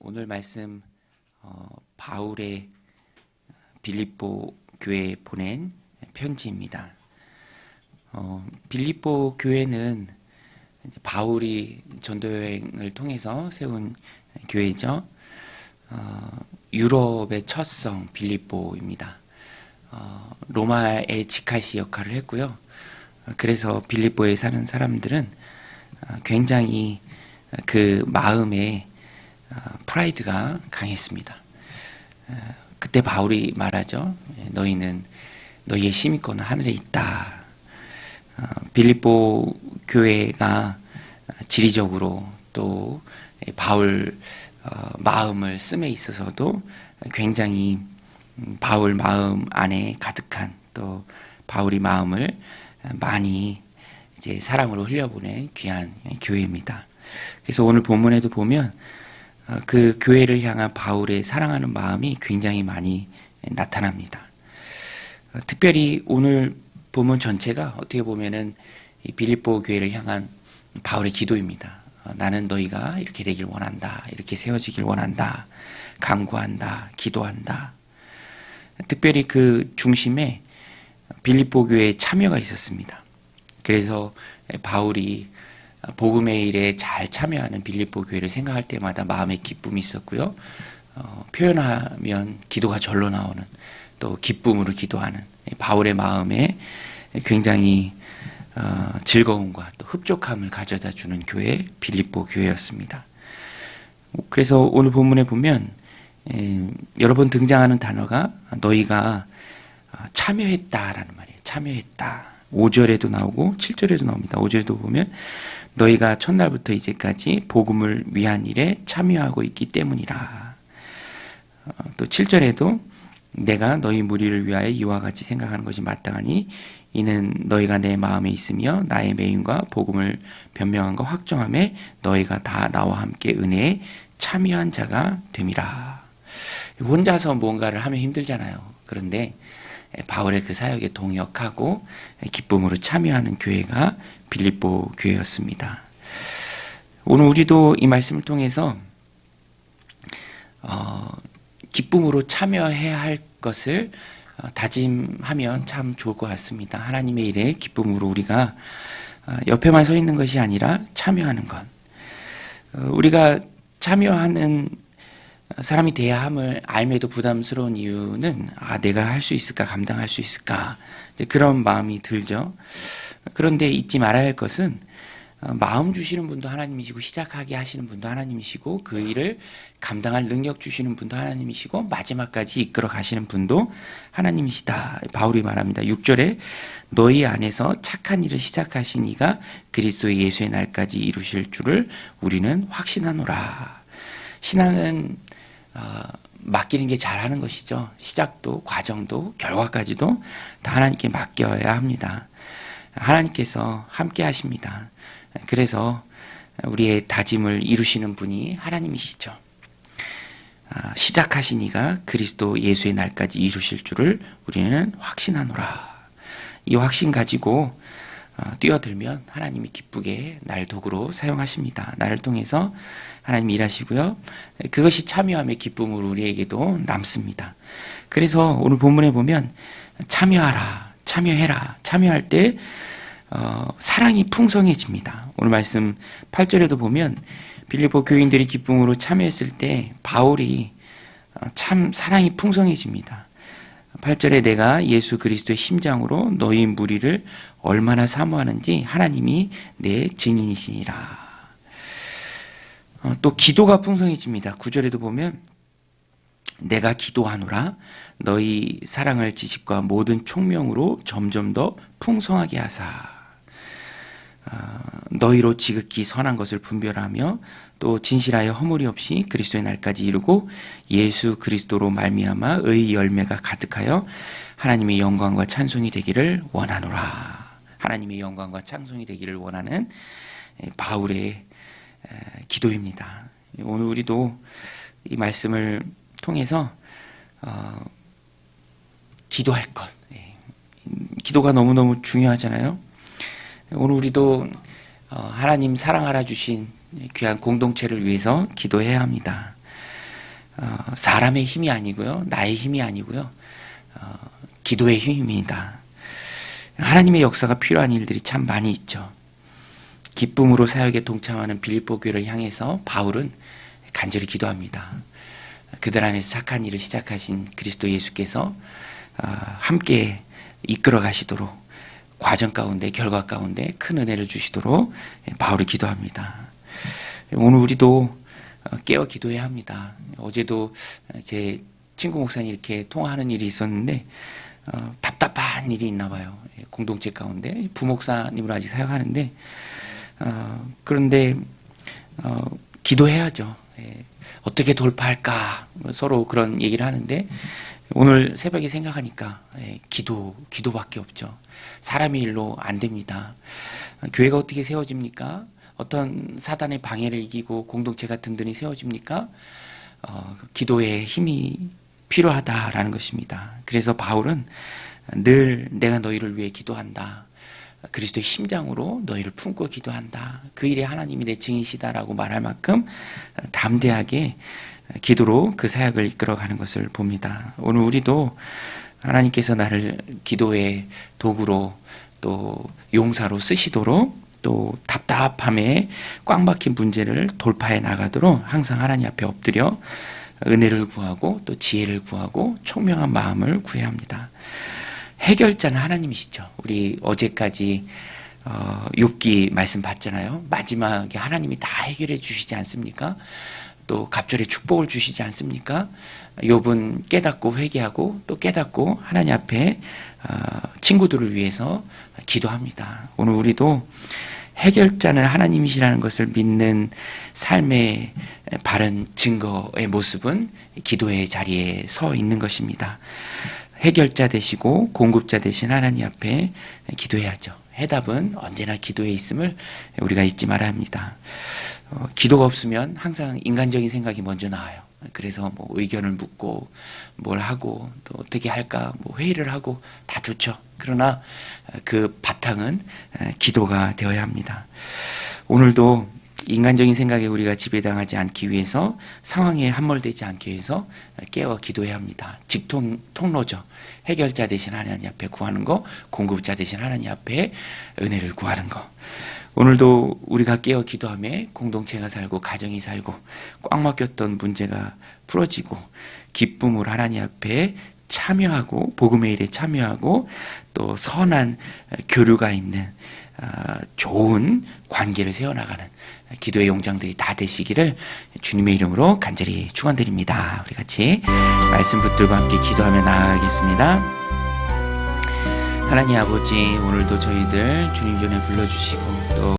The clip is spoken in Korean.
오늘 말씀 바울의 빌립보 교회에 보낸 편지입니다. 빌립보 교회는 바울이 전도 여행을 통해서 세운 교회죠. 유럽의 첫 성 빌립보입니다. 로마의 직할시 역할을 했고요. 그래서 빌립보에 사는 사람들은 굉장히 그 마음에 프라이드가 강했습니다. 그때 바울이 말하죠. 너희는 너희의 시민권은 하늘에 있다. 빌립보 교회가 지리적으로 또 바울 마음을 씀에 있어서도 굉장히 바울 마음 안에 가득한, 또 바울이 마음을 많이 이제 사랑으로 흘려보낸 귀한 교회입니다. 그래서 오늘 본문에도 보면 그 교회를 향한 바울의 사랑하는 마음이 굉장히 많이 나타납니다. 특별히 오늘 본문 전체가 어떻게 보면은 이 빌립보 교회를 향한 바울의 기도입니다. 나는 너희가 이렇게 되길 원한다. 이렇게 세워지길 원한다. 간구한다. 기도한다. 특별히 그 중심에 빌립보 교회의 참여가 있었습니다. 그래서 바울이 복음의 일에 잘 참여하는 빌립보 교회를 생각할 때마다 마음에 기쁨이 있었고요. 표현하면 기도가 절로 나오는, 또 기쁨으로 기도하는 바울의 마음에 굉장히 즐거움과 또 흡족함을 가져다 주는 교회, 빌립보 교회였습니다. 그래서 오늘 본문에 보면 여러 번 등장하는 단어가 너희가 참여했다라는 말이에요. 참여했다. 5절에도 나오고 7절에도 나옵니다. 5절에도 보면 너희가 첫날부터 이제까지 복음을 위한 일에 참여하고 있기 때문이라. 또 7절에도 내가 너희 무리를 위하여 이와 같이 생각하는 것이 마땅하니 이는 너희가 내 마음에 있으며 나의 매임과 복음을 변명한과 확정함에 너희가 다 나와 함께 은혜에 참여한 자가 됨이라. 혼자서 뭔가를 하면 힘들잖아요. 그런데 바울의 그 사역에 동역하고 기쁨으로 참여하는 교회가 빌립보 교회였습니다. 오늘 우리도 이 말씀을 통해서 기쁨으로 참여해야 할 것을 다짐하면 참 좋을 것 같습니다. 하나님의 일에 기쁨으로 우리가 옆에만 서 있는 것이 아니라 참여하는 것. 우리가 참여하는 사람이 돼야 함을 알매도 부담스러운 이유는 내가 할 수 있을까, 감당할 수 있을까, 이제 그런 마음이 들죠. 그런데 잊지 말아야 할 것은 마음 주시는 분도 하나님이시고 시작하게 하시는 분도 하나님이시고 그 일을 감당할 능력 주시는 분도 하나님이시고 마지막까지 이끌어 가시는 분도 하나님이시다. 바울이 말합니다. 6절에 너희 안에서 착한 일을 시작하신 이가 그리스도 예수의 날까지 이루실 줄을 우리는 확신하노라. 신앙은 맡기는 게 잘하는 것이죠. 시작도 과정도 결과까지도 다 하나님께 맡겨야 합니다. 하나님께서 함께 하십니다. 그래서 우리의 다짐을 이루시는 분이 하나님이시죠. 시작하신 이가 그리스도 예수의 날까지 이루실 줄을 우리는 확신하노라. 이 확신 가지고 뛰어들면 하나님이 기쁘게 날 도구로 사용하십니다. 나를 통해서 하나님이 일하시고요. 그것이 참여함의 기쁨으로 우리에게도 남습니다. 그래서 오늘 본문에 보면 참여하라, 참여해라. 참여할 때 사랑이 풍성해집니다. 오늘 말씀 8절에도 보면 빌립보 교인들이 기쁨으로 참여했을 때 바울이 참 사랑이 풍성해집니다. 8절에 내가 예수 그리스도의 심장으로 너희 무리를 얼마나 사모하는지 하나님이 내 증인이시니라. 또 기도가 풍성해집니다. 9절에도 보면 내가 기도하노라 너희 사랑을 지식과 모든 총명으로 점점 더 풍성하게 하사 너희로 지극히 선한 것을 분별하며 또 진실하여 허물이 없이 그리스도의 날까지 이루고 예수 그리스도로 말미암아 의의 열매가 가득하여 하나님의 영광과 찬송이 되기를 원하노라. 하나님의 영광과 찬송이 되기를 원하는 바울의 기도입니다. 오늘 우리도 이 말씀을 통해서 기도할 것, 기도가 너무너무 중요하잖아요. 오늘 우리도 하나님 사랑하라 주신 귀한 공동체를 위해서 기도해야 합니다. 사람의 힘이 아니고요, 나의 힘이 아니고요, 기도의 힘입니다. 하나님의 역사가 필요한 일들이 참 많이 있죠. 기쁨으로 사역에 동참하는 빌립보 교회를 향해서 바울은 간절히 기도합니다. 그들 안에서 착한 일을 시작하신 그리스도 예수께서 함께 이끌어 가시도록, 과정 가운데, 결과 가운데 큰 은혜를 주시도록 바울이 기도합니다. 오늘 우리도 깨어 기도해야 합니다. 어제도 제 친구 목사님 이렇게 통화하는 일이 있었는데 답답한 일이 있나 봐요. 공동체 가운데 부목사님으로 아직 사역하는데 그런데 기도해야죠. 어떻게 돌파할까 서로 그런 얘기를 하는데 오늘 새벽에 생각하니까 기도밖에 없죠. 사람의 일로 안 됩니다. 교회가 어떻게 세워집니까? 어떤 사단의 방해를 이기고 공동체가 든든히 세워집니까? 기도의 힘이 필요하다라는 것입니다. 그래서 바울은 늘 내가 너희를 위해 기도한다. 그리스도의 심장으로 너희를 품고 기도한다. 그 일에 하나님이 내 증인이시다라고 말할 만큼 담대하게 기도로 그 사역을 이끌어가는 것을 봅니다. 오늘 우리도 하나님께서 나를 기도의 도구로 또 용사로 쓰시도록 또 답답함에 꽉 막힌 문제를 돌파해 나가도록 항상 하나님 앞에 엎드려 은혜를 구하고 또 지혜를 구하고 총명한 마음을 구해야 합니다. 해결자는 하나님이시죠. 우리 어제까지 욥기 말씀 봤잖아요. 마지막에 하나님이 다 해결해 주시지 않습니까? 또 갑절에 축복을 주시지 않습니까? 욥은 깨닫고 회개하고 또 깨닫고 하나님 앞에 친구들을 위해서 기도합니다. 오늘 우리도 해결자는 하나님이시라는 것을 믿는 삶의 바른 증거의 모습은 기도의 자리에 서 있는 것입니다. 해결자 되시고 공급자 되신 하나님 앞에 기도해야죠. 해답은 언제나 기도에 있음을 우리가 잊지 말아야 합니다. 기도가 없으면 항상 인간적인 생각이 먼저 나와요. 그래서 뭐 의견을 묻고 뭘 하고 또 어떻게 할까 뭐 회의를 하고 다 좋죠. 그러나 그 바탕은 기도가 되어야 합니다. 오늘도 인간적인 생각에 우리가 지배당하지 않기 위해서, 상황에 함몰되지 않기 위해서 깨어 기도해야 합니다. 직통로죠. 해결자 되신 하나님 앞에 구하는 거, 공급자 되신 하나님 앞에 은혜를 구하는 거. 오늘도 우리가 깨어 기도하며 공동체가 살고 가정이 살고 꽉 막혔던 문제가 풀어지고 기쁨으로 하나님 앞에 참여하고 복음의 일에 참여하고 또 선한 교류가 있는 좋은 관계를 세워나가는 기도의 용장들이 다 되시기를 주님의 이름으로 간절히 축원드립니다. 우리 같이 말씀 붙들고 함께 기도하며 나아가겠습니다. 하나님 아버지, 오늘도 저희들 주님 전에 불러주시고 또